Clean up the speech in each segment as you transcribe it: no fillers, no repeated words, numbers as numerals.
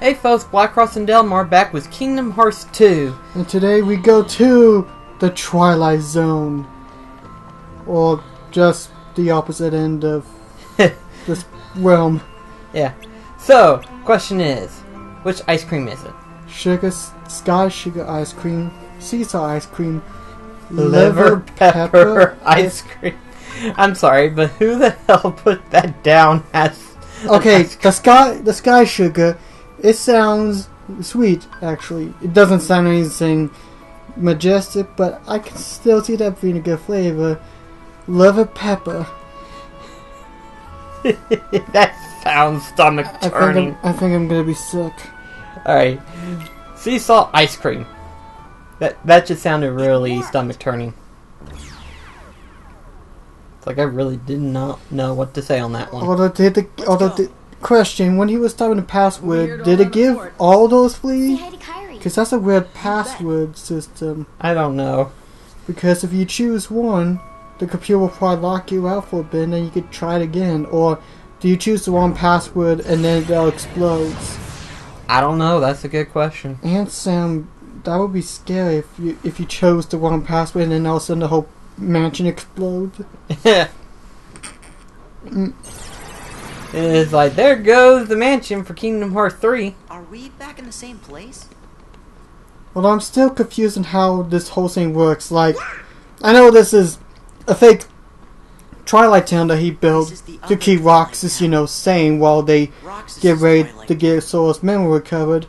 Hey folks, BlackCross and Dal Marr back with Kingdom Hearts 2. And today we go to the Twilight Zone. Or just the opposite end of this realm. Yeah. So, question is, which ice cream is it? Sugar, sky sugar ice cream, seesaw ice cream, Liver pepper ice cream. I'm sorry, but who the hell put that down as... Okay, the sky sugar, it sounds sweet, actually. It doesn't sound anything majestic, but I can still see that being a good flavor. Liver pepper. That sounds stomach turning. I think I'm gonna be sick. Alright. Seesaw ice cream. That just sounded really stomach turning. It's like I really did not know what to say on that one. Although the question, when he was typing the password, did it give all those fleas? Because that's a weird password system. I don't know. Because if you choose one, the computer will probably lock you out for a bit and then you could try it again. Or do you choose the wrong password and then it all explodes? I don't know, that's a good question. And Sam, that would be scary if you chose the wrong password and then all of a sudden the whole mansion explodes. It's like, there goes the mansion for Kingdom Hearts 3. Are we back in the same place? Well, I'm still confused on how this whole thing works. Like, I know this is a fake Twilight Town that he built to keep Roxas, sane while they get ready to get Sora's memory recovered.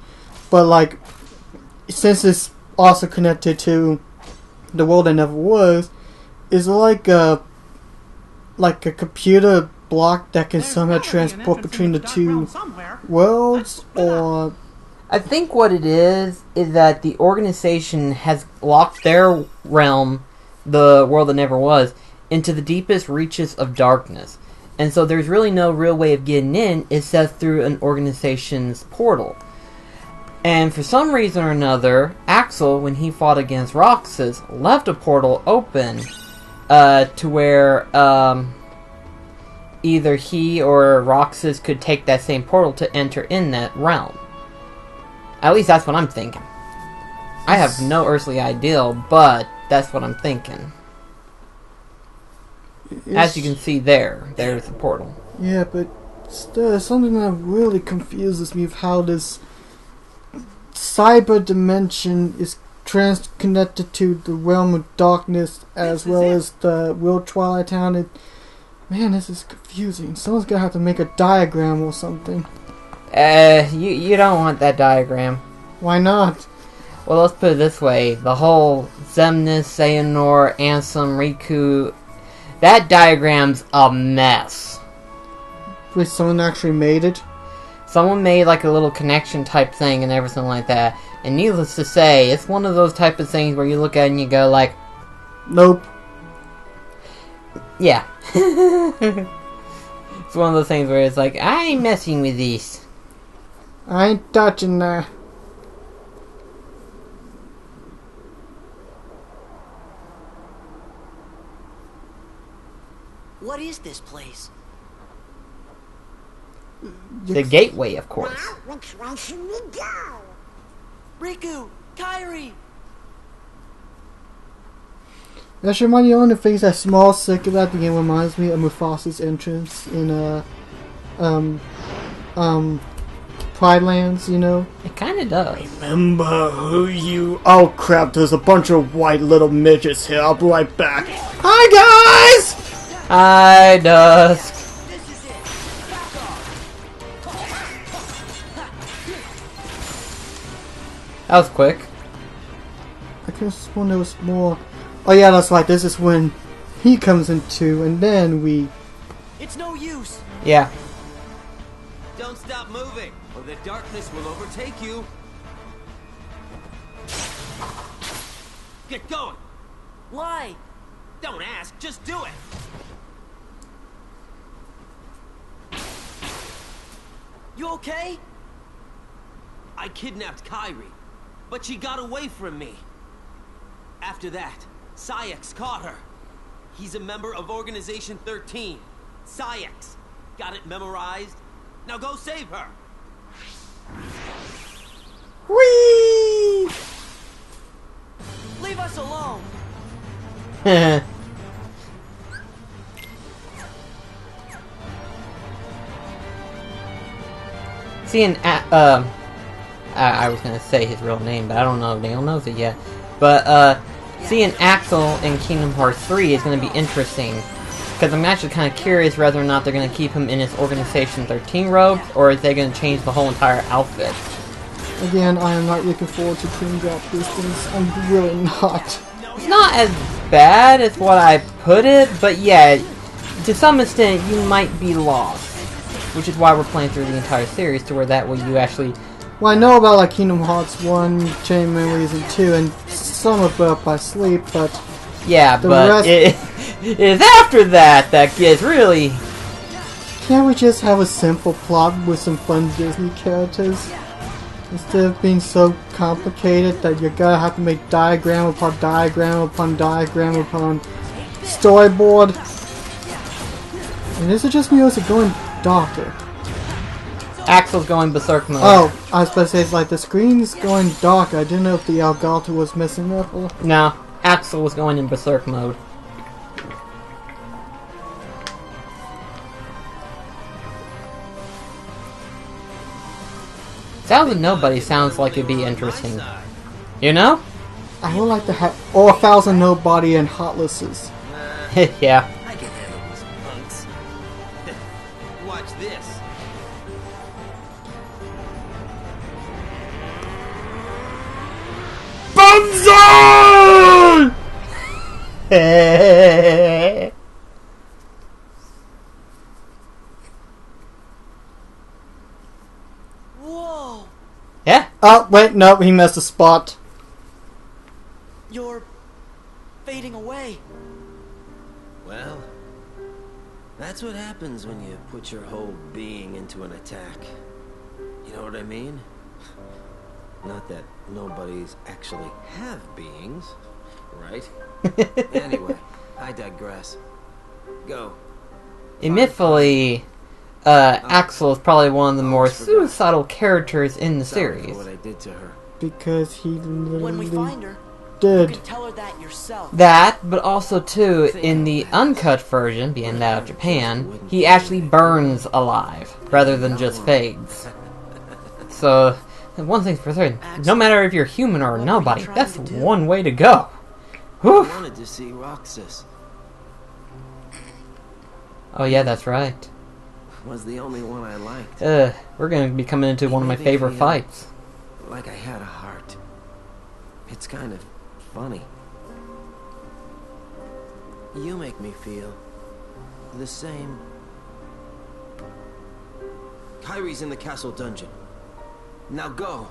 But, like, since it's also connected to the world that never was, is it like a computer block that can somehow transport between the two worlds, or... I think what it is that the organization has locked their realm, the world that never was, into the deepest reaches of darkness. And so there's really no real way of getting in except through an organization's portal. And for some reason or another, Axel, when he fought against Roxas, left a portal open to where either he or Roxas could take that same portal to enter in that realm. At least that's what I'm thinking. I have no earthly idea, but that's what I'm thinking. As you can see there's the portal. Yeah, but still, something that really confuses me of how this cyber dimension is connected to the realm of darkness as well as the real Twilight Town. Man, this is confusing. Someone's gonna have to make a diagram or something. You don't want that diagram. Why not? Well, let's put it this way. The whole Xemnas, Xehanort, Ansem, Riku, that diagram's a mess. Wait, someone actually made it? Someone made like a little connection type thing and everything like that. And needless to say, it's one of those type of things where you look at it and you go like... Nope. Yeah. It's one of those things where it's like, I ain't messing with these. I ain't touching that. What is this place? The gateway, of course. Which way should we go? Riku! Kairi! That's reminding you of the things that small circle at the game reminds me of Mufasa's entrance in Pride Lands, It kinda does. Remember who you... Oh crap, there's a bunch of white little midgets here. I'll be right back. Hi guys! Hi, Dusk. This is it! Back off! That was quick. I could have sworn there was more. Oh yeah, that's right. This is when he comes into, and then we... It's no use! Yeah. Don't stop moving, or the darkness will overtake you. Get going! Why? Don't ask, just do it! You okay? I kidnapped Kairi, but she got away from me. After that, Saïx caught her. He's a member of Organization 13. Saïx. Got it memorized? Now go save her! Whee! Leave us alone. Seeing, I was gonna say his real name, but I don't know if Dale knows it yet. But, seeing Axel in Kingdom Hearts 3 is gonna be interesting. Because I'm actually kind of curious whether or not they're gonna keep him in his Organization 13 robes, or is they gonna change the whole entire outfit. Again, I am not looking forward to Team Drop Distance. I'm really not. It's not as bad as what I put it, but yeah, to some extent you might be lost. Which is why we're playing through the entire series, to where that way you actually... Well, I know about like Kingdom Hearts 1, Chain Memories, and 2, and some are built by sleep, but... Yeah, the but rest... it is after that that gets really... Can't we just have a simple plot with some fun Disney characters? Instead of being so complicated that you're gonna have to make diagram upon diagram upon diagram upon storyboard. And this is just music going darker. Axel's going berserk mode. Oh, I was about to say, it's like the screen's going darker. I didn't know if the Elgato was messing up. Or... No, Axel was going in berserk mode. Sounds of Nobody sounds like it'd be interesting. You know? I would like to have all 1,000 Nobody and Heartlesses. Yeah. I can handle these punks. Watch this. Banzai! Whoa! Yeah? Oh, wait, no, he missed a spot. You're fading away. Well, that's what happens when you put your whole being into an attack. You know what I mean? Not that nobodies actually have beings, right? Anyway, I digress. Go. Admittedly, Axel is probably one of the more suicidal characters in the Sorry for series. what I did to her. Because he When we literally find her, you did. can tell her that yourself. That, but also too, in the uncut version, being that of Japan, he actually burns alive, rather than just fades. So, one thing's for certain, no matter if you're human or nobody, that's one way to go. I Whew. wanted to see Roxas. Oh yeah, that's right. Was the only one I liked. We're gonna be coming into one of my favorite fights. Like I had a heart. It's kind of funny. You make me feel the same. Kyrie's in the castle dungeon. Now go.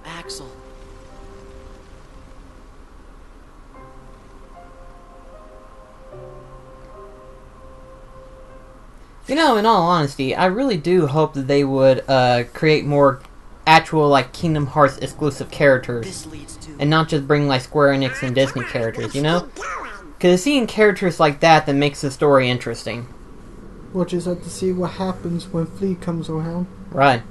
Axel. You know, in all honesty, I really do hope that they would create more actual, like, Kingdom Hearts exclusive characters. This leads to And not just bring, like, Square Enix and Disney characters, you know? Because it's seeing characters like that makes the story interesting. We'll just have to see what happens when Flea comes around. Right.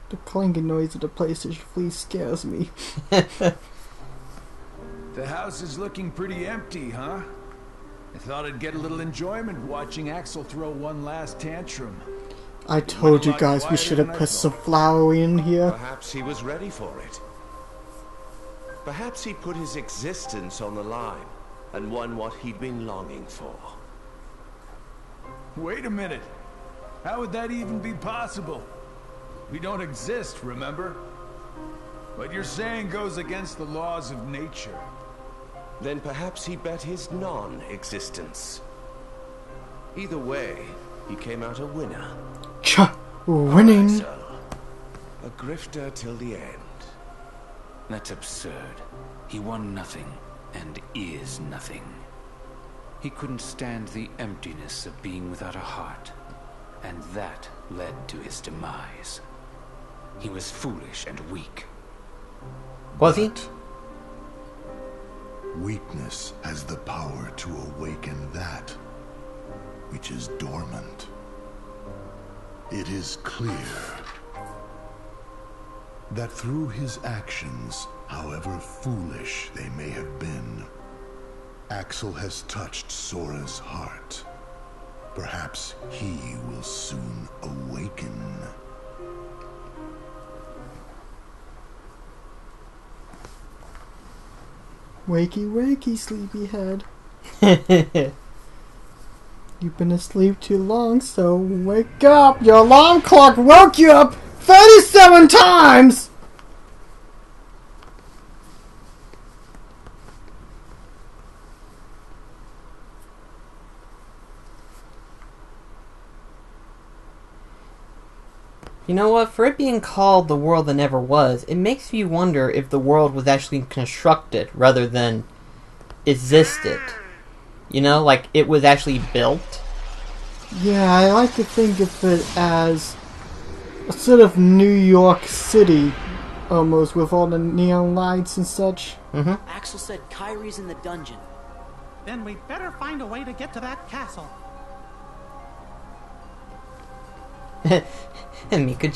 The clanging noise of the PlayStation Flea scares me. The house is looking pretty empty, huh? I thought I'd get a little enjoyment watching Axel throw one last tantrum. I told you guys we should have put some flour in here. Perhaps he was ready for it. Perhaps he put his existence on the line and won what he'd been longing for. Wait a minute. How would that even be possible? We don't exist, remember? What you're saying goes against the laws of nature. Then perhaps he bet his non-existence. Either way, he came out a winner. Cha! Winning! So, a grifter till the end. That's absurd. He won nothing, and is nothing. He couldn't stand the emptiness of being without a heart, and that led to his demise. He was foolish and weak. Was he? Weakness has the power to awaken that which is dormant. It is clear that through his actions, however foolish they may have been, Axel has touched Sora's heart. Perhaps he will soon awaken. Wakey, wakey, sleepyhead. You've been asleep too long, so wake up! Your alarm clock woke you up 37 times! You know what? For it being called The World That Never Was, it makes you wonder if the world was actually constructed rather than existed. You know, like it was actually built. Yeah, I like to think of it as a sort of New York City, almost, with all the neon lights and such. Mm-hmm. Axel said Kyrie's in the dungeon. Then we'd better find a way to get to that castle. And Miku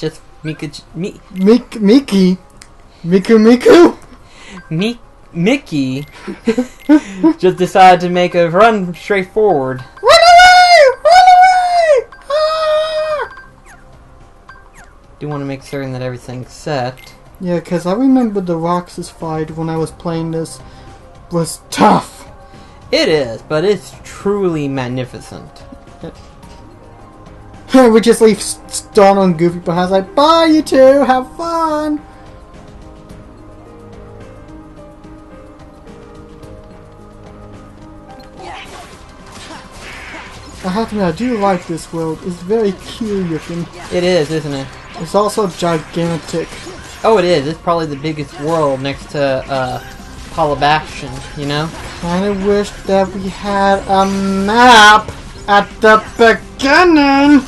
Mickey just decided to make a run straight forward. Run away! Run away! Ah! Do want to make certain that everything's set. Yeah, because I remember the Roxas fight when I was playing this was tough. It is, but it's truly magnificent. We just leave Stone and Goofy behind, like, bye you two, have fun! I have to admit, I do like this world. It's very cute looking. It is, isn't it? It's also gigantic. Oh, it is. It's probably the biggest world next to Polybastion, you know? Kinda wish that we had a map at the beginning!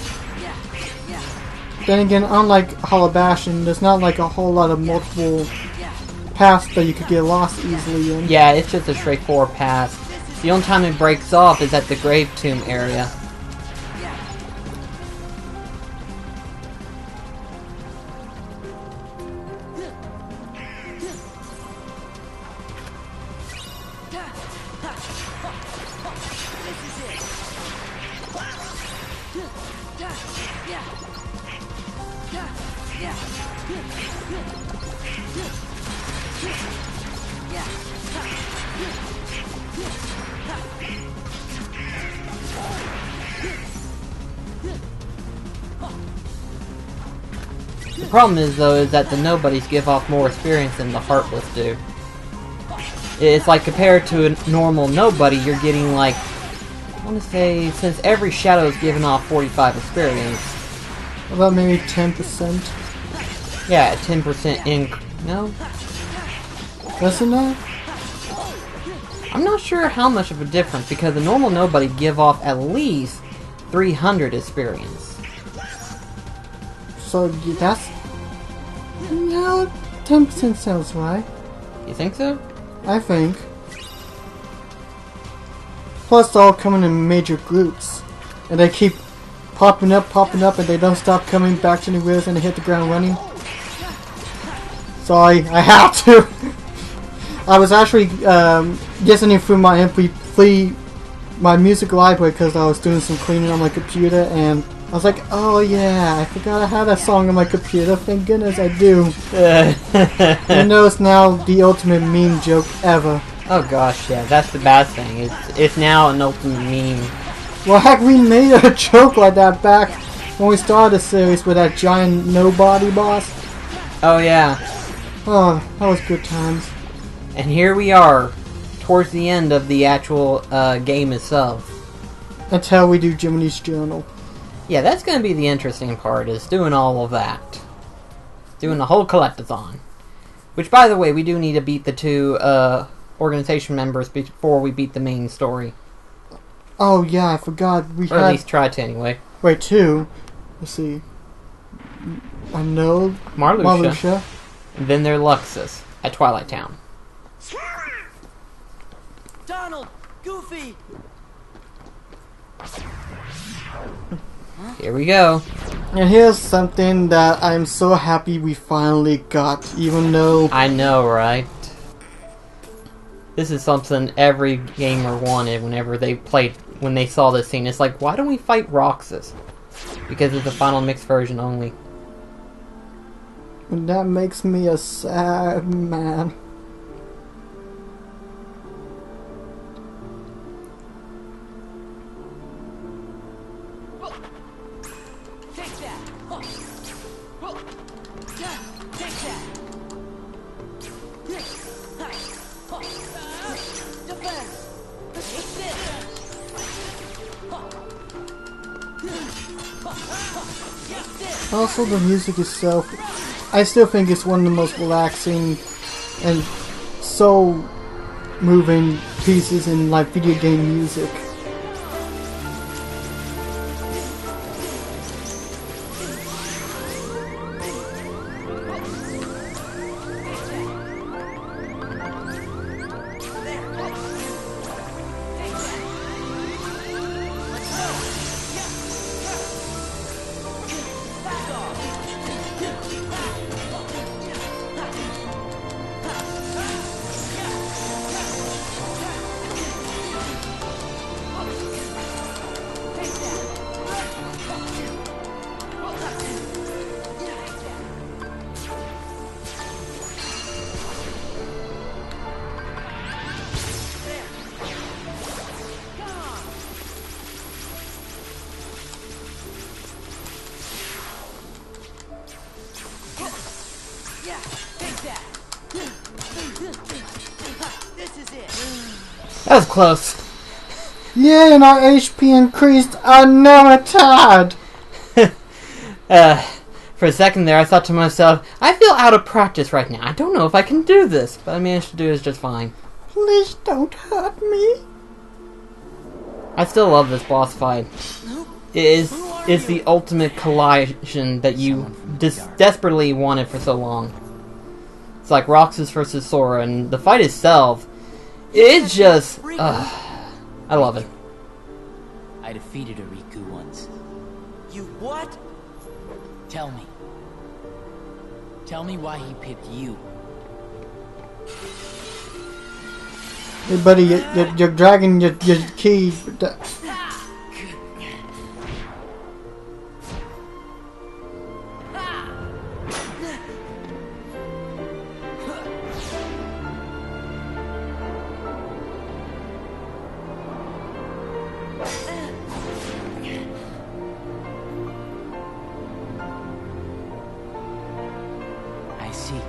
Then again, unlike Holobastion, there's not like a whole lot of multiple paths that you could get lost easily in. Yeah, it's just a straightforward path. The only time it breaks off is at the Grave Tomb area. The problem is, though, is that the nobodies give off more experience than the heartless do. It's like, compared to a normal nobody, you're getting like, I want to say, since every shadow is giving off 45 experience. About maybe 10%. Yeah, 10% no? Less than that? I'm not sure how much of a difference, because the normal nobody give off at least 300 experience. So that's... No, 10% sounds right. You think so? I think. Plus they're all coming in major groups. And they keep popping up, and they don't stop coming back to the wheels and they hit the ground running. So I have to. I was actually listening through my MP3, my music library, because I was doing some cleaning on my computer, and I was like, oh yeah, I forgot I had that song on my computer. Thank goodness I do. You know, it's now the ultimate meme joke ever. Oh gosh, yeah, that's the bad thing. It's now an ultimate meme. Well, heck, we made a joke like that back when we started the series with that giant nobody boss. Oh yeah. Oh, that was good times. And here we are, towards the end of the actual game itself. Until we do Jiminy's Journal. Yeah, that's going to be the interesting part, is doing all of that. Doing the whole collectathon. Which, by the way, we do need to beat the two organization members before we beat the main story. Oh yeah, I forgot. Or at least try to, anyway. Wait, two. Let's see. I know Marluxia. Marluxia. And then there's Luxus. at Twilight Town. Donald! Goofy! Here we go. And here's something that I'm so happy we finally got, even though... I know, right? This is something every gamer wanted whenever they played, when they saw this scene. It's like, why don't we fight Roxas? Because it's a final mix version only. And that makes me a sad man. Also, the music itself, I still think it's one of the most relaxing and so moving pieces in like video game music. That was close. Yeah, and our HP increased another tad. For a second there, I thought to myself, I feel out of practice right now. I don't know if I can do this, but I managed to do it just fine. Please don't hurt me. I still love this boss fight. It's the ultimate collision that you desperately wanted for so long. It's like Roxas versus Sora, and the fight itself, it's just... I love it. I defeated a Riku once. You what? Tell me. Tell me why he picked you. Hey buddy, you're dragging your key. I see.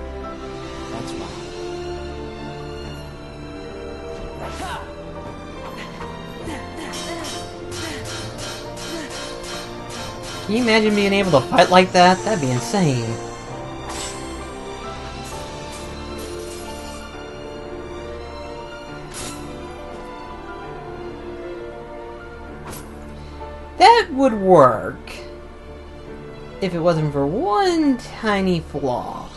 That's why. Can you imagine being able to fight like that? That'd be insane. That would work if it wasn't for one tiny flaw.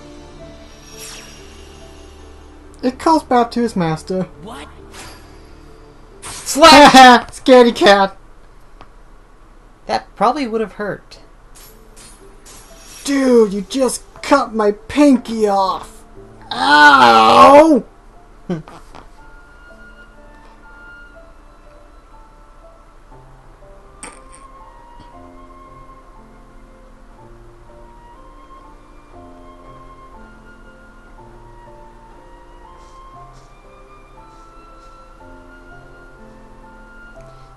It calls back to his master. What? Slap! Scaredy cat. That probably would have hurt. Dude, you just cut my pinky off. Ow!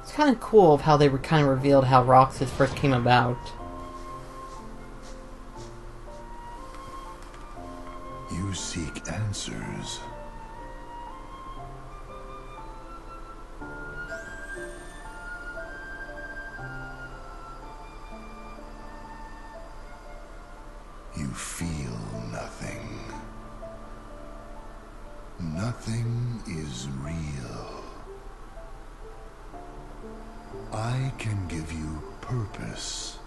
It's kind of cool of how they were kind of revealed how Roxas first came about. You seek answers. You feel nothing. Nothing is real. I can give you purpose.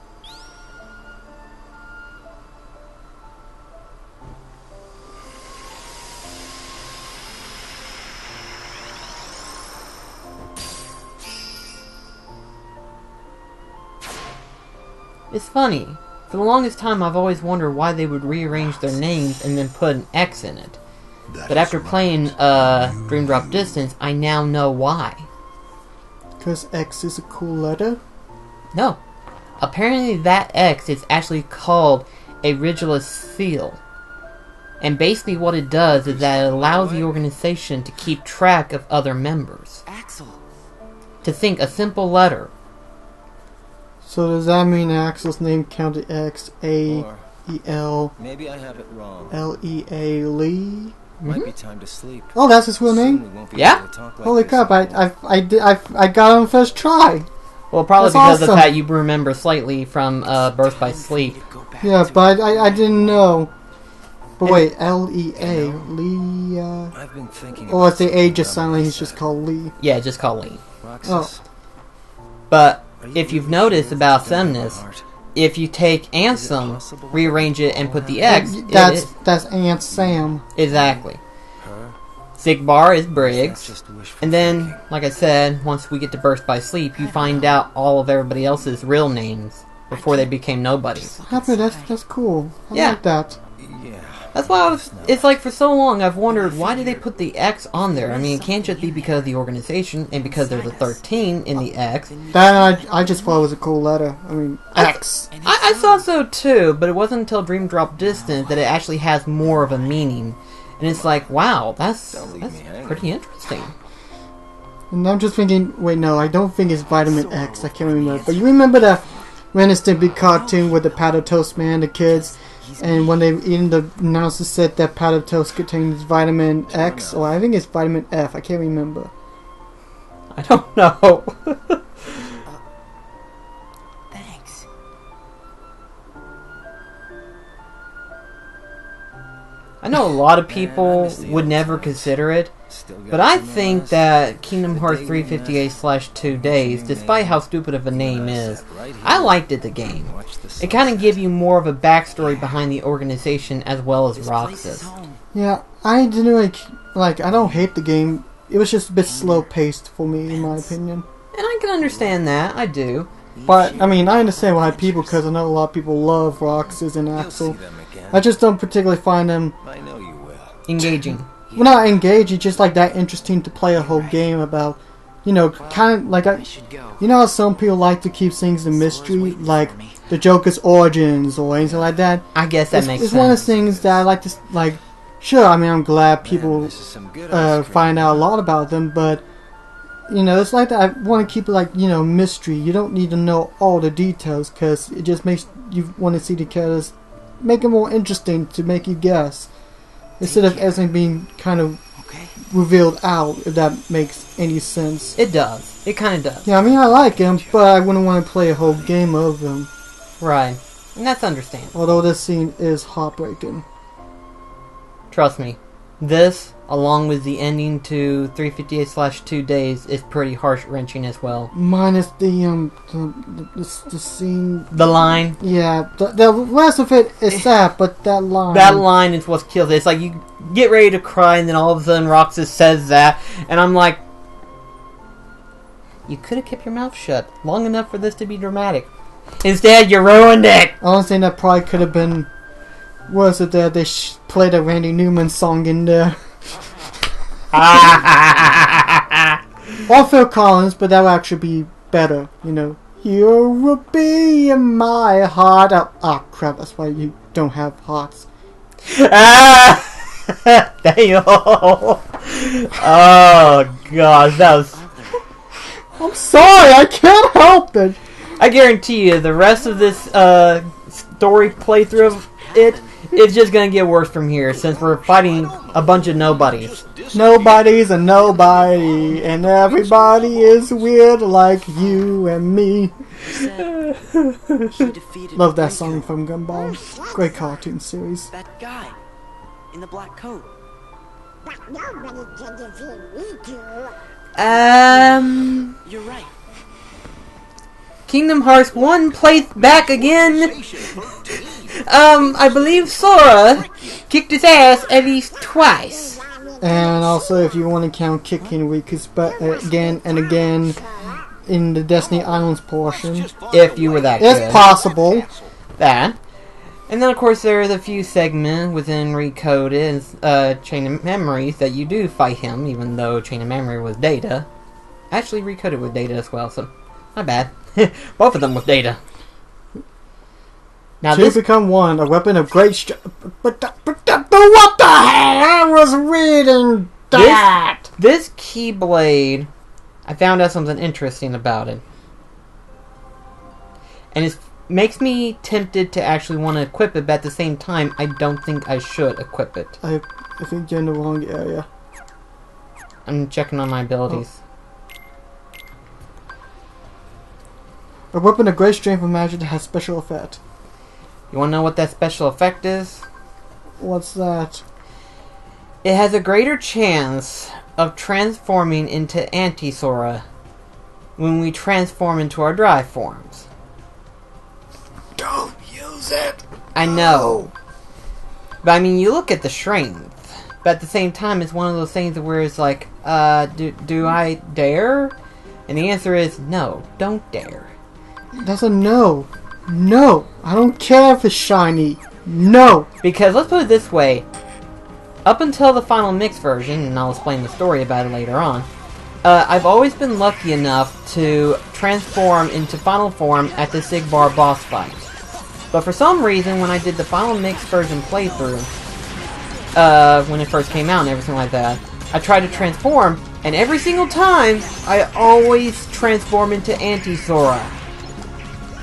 It's funny. For the longest time, I've always wondered why they would rearrange their names and then put an X in it. But after playing Dream Drop Distance, I now know why. Because X is a cool letter? No. Apparently that X is actually called a Rigulous seal. And basically what it does is that it allows the organization to keep track of other members. Axel. To think a simple letter. So does that mean Axel's name counted X, A, E, L, Maybe I have it wrong. L, E, A, Lee? Might be time to sleep. Oh, that's his real name? Yeah. Holy crap, I got on first try. Well, probably That's because awesome. of that you remember slightly from Birth by Sleep. Yeah, but I didn't know. But wait, L-E-A, Lee, I've been thinking or if the A just silent, he's just called Lee. Yeah, just call Lee. Roxas, But if you've noticed about Semnis, if you take Ansem, rearrange it, and put the X, That's Aunt Sam. Exactly. Sigbar is Briggs. And then, like I said, once we get to Birth by Sleep, you find out all of everybody else's real names before they became nobodies. Happy, that's cool. I Yeah. like that. That's why it's like for so long I've wondered why did they put the X on there? I mean, it can't just be because of the organization and because there's a 13 in the X. That I just thought it was a cool letter. I mean, X. I thought so too, but it wasn't until Dream Drop Distance that it actually has more of a meaning. And it's like, wow, that's pretty interesting. And I'm just thinking, wait, no, I don't think it's Vitamin X. I can't remember. But you remember that Ren and Stimpy cartoon with the powder toast man, the kids? And when they even the announcer said that powder toast contains vitamin X, or I think it's vitamin F. I can't remember. I don't know. Thanks. I know a lot of people would never consider it, but I think that Kingdom Hearts 358/2 Days, despite how stupid of a name is, I liked it, the game. It kind of gave you more of a backstory behind the organization as well as Roxas. Yeah, I didn't like. I don't hate the game. It was just a bit slow paced for me, in my opinion. And I can understand that, I do. But I mean, I understand why people, because I know a lot of people love Roxas and Axel. I just don't particularly find them engaging. Well, not engaging, just like that interesting to play a whole game about. You know, kind of like you know how some people like to keep things a mystery, like the Joker's origins or anything like that. I guess that makes sense. It's one of the things that I like to like. Sure, I mean, I'm glad people find out a lot about them, but you know, it's like that. I want to keep it like, you know, mystery. You don't need to know all the details because it just makes you want to see the characters, make it more interesting to make you guess instead of everything being kind of revealed out, if that makes any sense. It does. It kind of does. Yeah, I mean, I like them, but I wouldn't want to play a whole game of them. Right. And that's understandable. Although this scene is heartbreaking. Trust me. This, along with the ending to 358/2 Days, is pretty heart-wrenching as well. Minus the scene... The line? Yeah, the rest of it is sad, but that line... That line is what kills it. It's like you get ready to cry, and then all of a sudden Roxas says that, and I'm like... You could have kept your mouth shut long enough for this to be dramatic. Instead, you ruined it! The only thing that probably could have been... Was it that they played a Randy Newman song in there? Or Phil Collins, but that would actually be better, you know. You will be in my heart. Oh crap, that's why you don't have hearts. Damn. Oh gosh, that was... I'm sorry, I can't help it. I guarantee you, the rest of this story playthrough of it's just gonna get worse from here, since we're fighting a bunch of nobodies. Nobody's a nobody, and everybody is weird like you and me. Love that song from Gumball. Great cartoon series. That guy in the black coat. But nobody can defeat Riku. You're right. Kingdom Hearts 1 plays back again. I believe Sora kicked his ass at least twice. And also, if you want to count kicking Riku's butt again and again, in the Destiny Islands portion. If you were that It's good. possible. That. And then, of course, there's a few segments within Recoded Chain of Memories that you do fight him, even though Chain of Memory was Data. Actually, Recoded with Data as well, so not bad. Both of them with Data. Now Two become one, a weapon of great but what the hell? I was reading that! This Keyblade, I found out something interesting about it. And it makes me tempted to actually want to equip it, but at the same time, I don't think I should equip it. I think you're in the wrong area. I'm checking on my abilities. A weapon of great strength and magic that has special effect. You want to know what that special effect is? What's that? It has a greater chance of transforming into Anti-Sora when we transform into our dry forms. Don't use it! I know. But I mean, you look at the strength, but at the same time, it's one of those things where it's like, do I dare? And the answer is no, don't dare. That's a no. No! I don't care if it's shiny. No! Because let's put it this way, up until the final mix version, and I'll explain the story about it later on, I've always been lucky enough to transform into final form at the Sigbar boss fight. But for some reason, when I did the final mix version playthrough, when it first came out and everything like that, I tried to transform, and every single time, I always transform into Anti-Sora.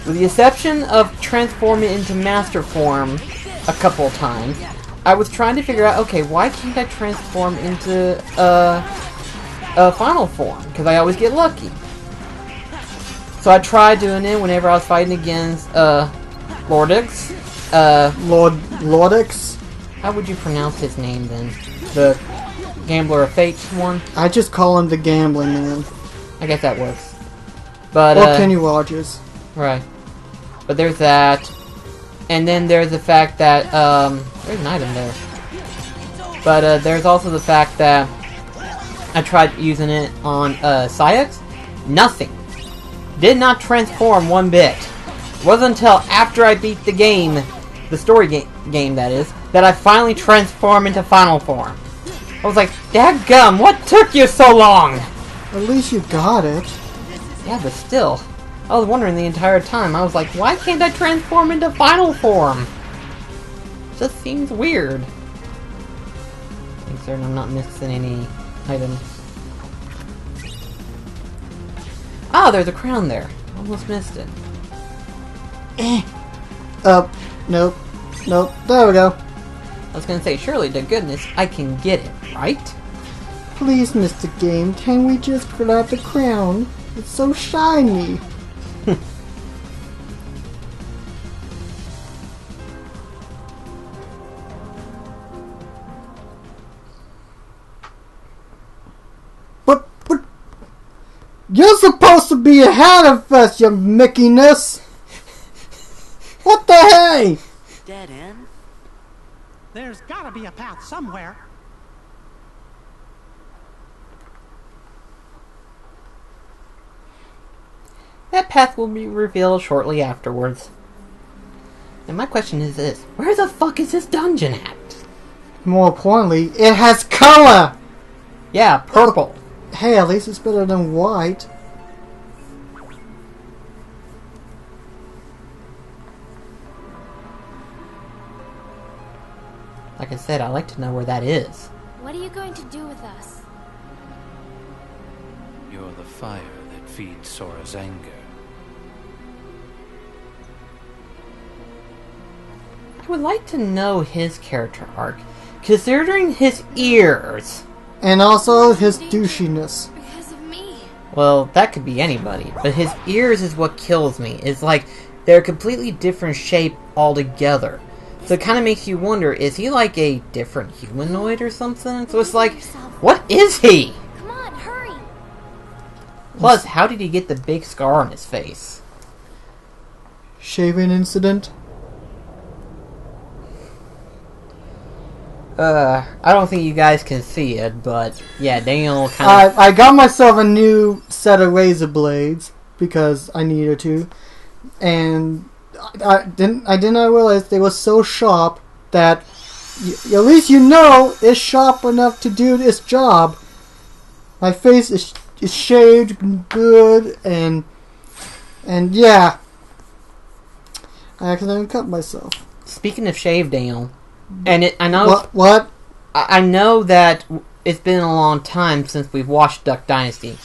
With the exception of transforming into Master Form a couple of times, I was trying to figure out, okay, why can't I transform into Final Form? Because I always get lucky. So I tried doing it whenever I was fighting against Lordix. Lordix? How would you pronounce his name then? The Gambler of Fate one? I just call him the Gambling Man. I guess that works. But or Kenny Rogers. Right. But there's that. And then there's the fact that, there's an item there. But there's also the fact that I tried using it on Syx. Nothing. Did not transform one bit. It wasn't until after I beat the game, the story game that is, that I finally transformed into final form. I was like, dadgum, what took you so long? At least you got it. Yeah, but still. I was wondering the entire time. I was like, why can't I transform into final form? Just seems weird. Make certain I'm not missing any items. Oh, there's a crown there. Almost missed it. Nope. Nope. There we go. I was gonna say, surely to goodness I can get it, right? Please, Mr. Game, can we just grab the crown? It's so shiny. But you're supposed to be ahead of us, you Mickeyness. What the hey? Dead end? There's gotta be a path somewhere. That path will be revealed shortly afterwards. And my question is this, where the fuck is this dungeon at? More importantly, it has color! Yeah, purple. Hey, at least it's better than white. Like I said, I'd like to know where that is. What are you going to do with us? You're the fire that feeds Sora's anger. I would like to know his character arc, considering his ears. And also his douchiness. Because of me. Well, that could be anybody, but his ears is what kills me. It's like they're a completely different shape altogether. So it kind of makes you wonder, is he like a different humanoid or something? So it's like, what is he? Come on, hurry. Plus, how did he get the big scar on his face? Shaving incident? I don't think you guys can see it, but yeah, Daniel kind of... I got myself a new set of razor blades. because I needed to, and I didn't realize they were so sharp that at least it's sharp enough to do this job. My face is shaved good, and yeah, I accidentally cut myself. Speaking of shave, Daniel, and I know what? I know that it's been a long time since we've watched Duck Dynasty,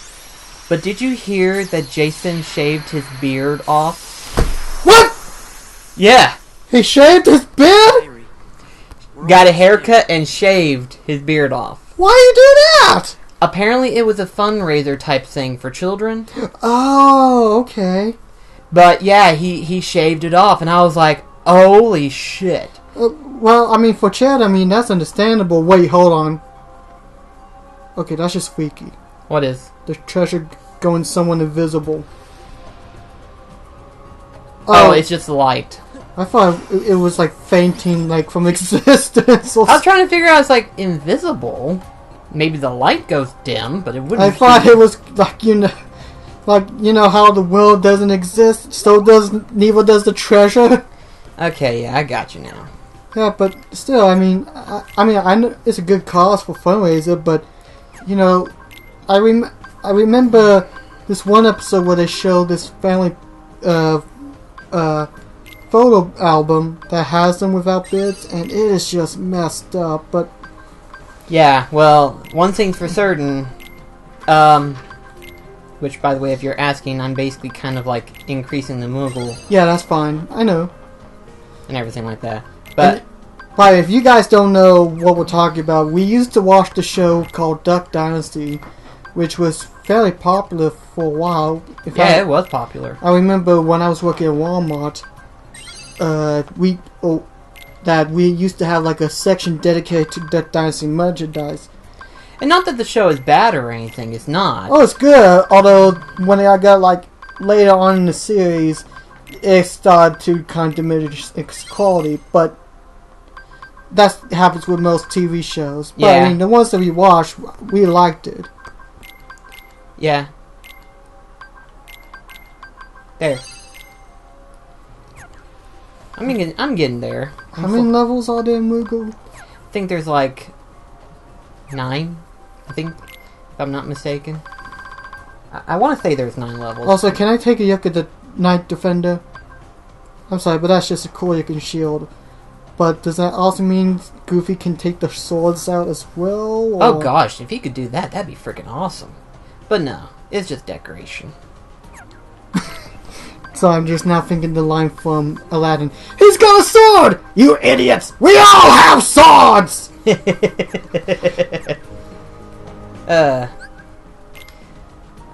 but did you hear that Jason shaved his beard off? What? Yeah. He shaved his beard? Got a haircut and shaved his beard off. Why you do that? Apparently it was a fundraiser type thing for children. Oh, okay. But yeah, he shaved it off, and I was like, holy shit. Well, I mean, for Chad, I mean, that's understandable. Wait, hold on. Okay, that's just squeaky. What is? The treasure going someone invisible. Oh, it's just the light. I thought it was like fainting, like from existence. I was trying to figure out, it's like invisible. Maybe the light goes dim, but it wouldn't. I thought it was like how the world doesn't exist, so neither does the treasure. Okay, yeah, I got you now. Yeah, but still, I mean, I know it's a good cause for fundraiser, but I remember this one episode where they showed this family photo album that has them without beards, and it is just messed up. But yeah, well, one thing's for certain, which, by the way, if you're asking, I'm basically kind of like increasing the Moogle. Yeah, that's fine. I know. And everything like that. But if you guys don't know what we're talking about, we used to watch the show called Duck Dynasty, which was fairly popular for a while. It was popular. I remember when I was working at Walmart, we used to have like a section dedicated to Duck Dynasty merchandise. And not that the show is bad or anything, it's not. Oh, it's good, although when I got like later on in the series, it started to kind of diminish its quality, but that happens with most TV shows. But yeah. I mean, the ones that we watched, we liked it. Yeah. There. I'm getting there. How many levels are there in Moogle? I think there's like 9. I think, if I'm not mistaken. I want to say there's 9 levels. Also, can I take a look at the Knight Defender? I'm sorry, but that's just a cool looking shield. But does that also mean Goofy can take the swords out as well? Or? Oh gosh, if he could do that, that'd be freaking awesome. But no, it's just decoration. So I'm just now thinking the line from Aladdin. He's got a sword! You idiots! We all have swords!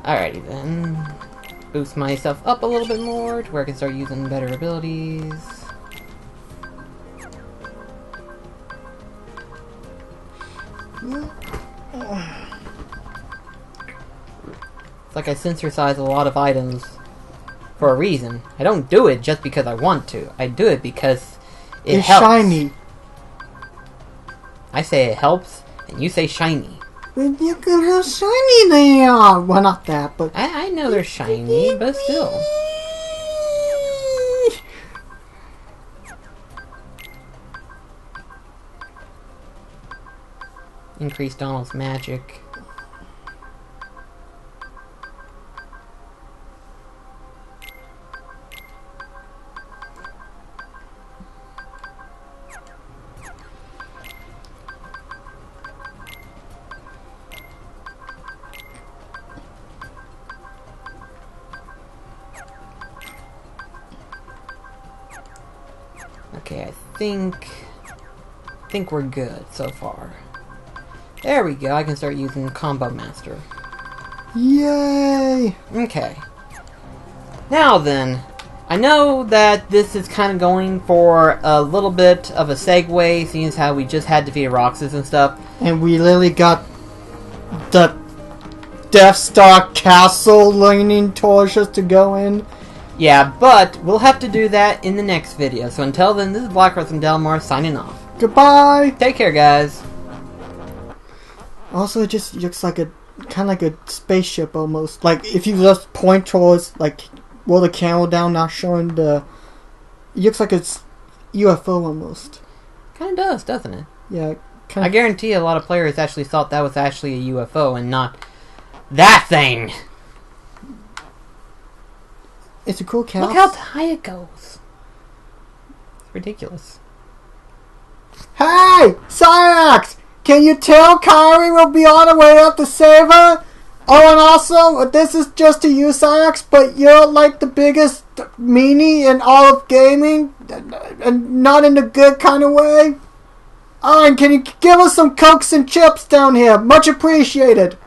Alrighty then. Boost myself up a little bit more to where I can start using better abilities. It's like I synthesize a lot of items for a reason. I don't do it just because I want to. I do it because it helps. Shiny. I say it helps, and you say shiny. But you can have shiny they are. Well, not that, but I know they're shiny, but still. Increase Donald's magic. Okay, I think we're good so far. There we go, I can start using Combo Master. Yay! Okay. Now then, I know that this is kind of going for a little bit of a segue, seeing as how we just had defeated Roxas and stuff. And we literally got the Death Star castle leaning towards us to go in. Yeah, but we'll have to do that in the next video. So until then, this is BlackCross and Dal Marr signing off. Goodbye! Take care, guys. Also, it just looks like a kind of like a spaceship almost. Like if you just point towards, like, roll the camera down, not showing the. It looks like it's UFO almost. Kind of does, doesn't it? Yeah. I guarantee a lot of players actually thought that was actually a UFO and not that thing. It's a cool cast. Look how high it goes. It's ridiculous. Hey, Cyrax! Can you tell Kyrie will be on her way up to save her? Oh, and also, this is just to you, Cyrax, but you're like the biggest meanie in all of gaming, and not in the good kind of way. Oh, and can you give us some Cokes and chips down here? Much appreciated.